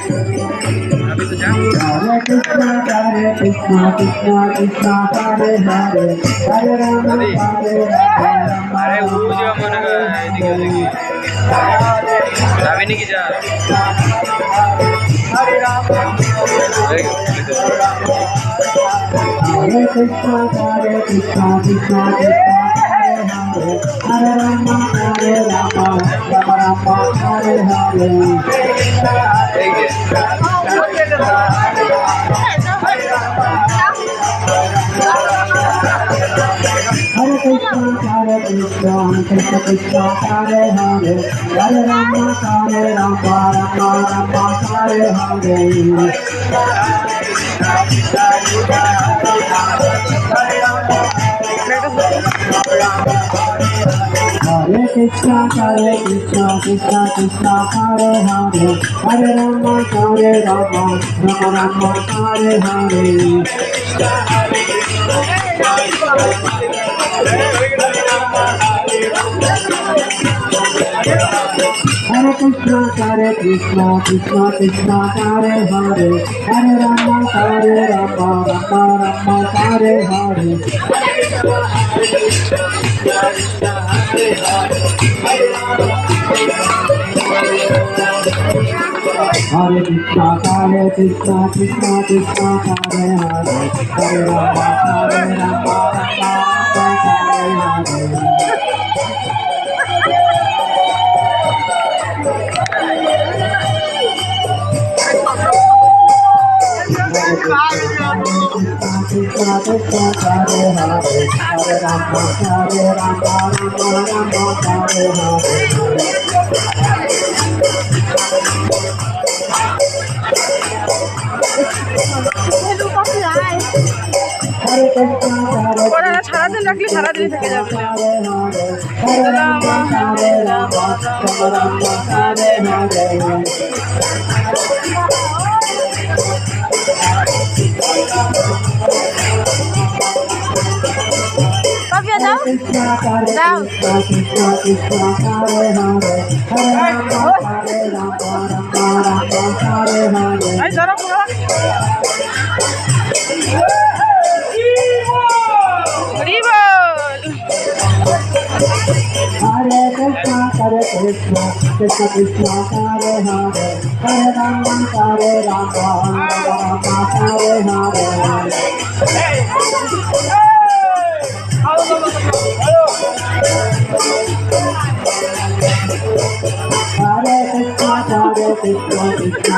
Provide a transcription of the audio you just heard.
अभी तो जा। Hare Krishna Krishna Krishna Hare Hare Hare Rama अभी Hare Rama अरे वो जो मन का दिखा देखिए अभी नहीं की जा। Hare Rama Hare Krishna Krishna Krishna Hare Rama Rama Rama Hare Hare Hare Krishna Krishna Krishna Hare Hare Hare Rama Rama Rama Hare Hare Hare Krishna Krishna Krishna Hare Hare Hare Rama Rama Rama Hare Hare Hare Krishna Krishna Krishna Hare Hare Hare Rama Rama Rama Hare Hare Hare Krishna Krishna Krishna Hare Hare Hare Rama Rama Hare Hare Krishna Hare Hare Hare Rama Rama Hare ওরা সারাদিন রাখলে সারাদিন থেকে যাবে না। কপিয়া দাও দাও আরে ধরো পুরো Hare Krishna Krishna Krishna Hare Hare Hare Rama Hare Rama Hare Hare Hare Krishna Krishna Krishna